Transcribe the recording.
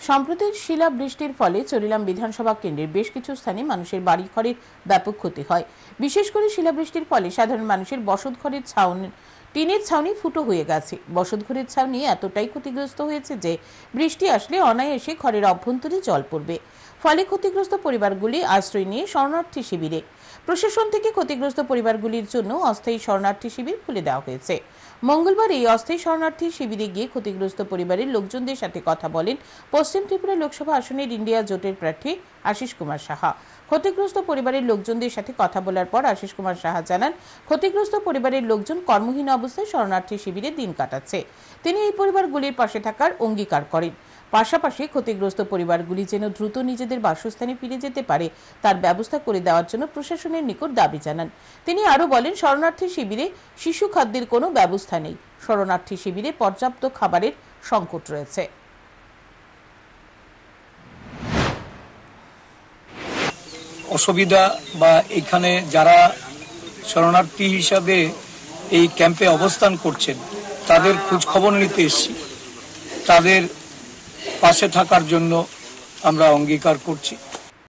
সম্প্রতি শিলা বৃষ্টির ফলে চরিলাম বিধানসভা কেন্দ্রের বেশ কিছু স্থানে মানুষের বাড়িঘরের ব্যাপক ক্ষতি হয়। বিশেষ করে শিলাবৃষ্টির ফলে সাধারণ মানুষের বসতঘরের টিনের ছাউনি ফুটো হয়ে গেছে। বসতঘরের ছাউনি এতটাই ক্ষতিগ্রস্ত হয়েছে যে বৃষ্টি আসলে অনায়াসে ঘরের অভ্যন্তরে জল পড়বে। ফলে ক্ষতিগ্রস্ত পরিবারগুলি আশ্রয় নিয়ে শরণার্থী শিবিরে। প্রশাসন থেকে ক্ষতিগ্রস্ত পরিবারগুলির জন্য অস্থায়ী শরণার্থী শিবির খুলে দেওয়া হয়েছে। মঙ্গলবার এই অস্থায়ী শরণার্থী শিবিরে গিয়ে ক্ষতিগ্রস্ত পরিবারের লোকজনদের সাথে কথা বলেন পশ্চিম ত্রিপুরা লোকসভা আসনের ইন্ডিয়া জোটের প্রার্থী আশিস কুমার সাহা। ক্ষতিগ্রস্ত পরিবারের লোকজনদের সাথে কথা বলার পর আশিস কুমার সাহা জানান, ক্ষতিগ্রস্ত পরিবারের লোকজন কর্মহীন অবস্থায় শরণার্থী শিবিরে দিন কাটাচ্ছে। তিনি এই পরিবারগুলির পাশে থাকার অঙ্গীকার করেন। পাশাপাশি ক্ষতিগ্রস্ত পরিবারগুলি যেন দ্রুত নিজেদের বাসস্থানে ফিরে যেতে পারে তার ব্যবস্থা করে দেওয়ার জন্য প্রশাসনের নিকট দাবি জানান। তিনি আরও বলেন, শরণার্থী শিবিরে শিশু খাদ্যের কোনো ব্যবস্থা নেই। শরণার্থী শিবিরে পর্যাপ্ত খাবারের সংকট রয়েছে। অসুবিধা বা এখানে যারা শরণার্থী হিসাবে এই ক্যাম্পে অবস্থান করছেন তাদের খোঁজ খবর নিতে এসেছি। তাদের পাশে থাকার জন্য আমরা অঙ্গীকার করছি।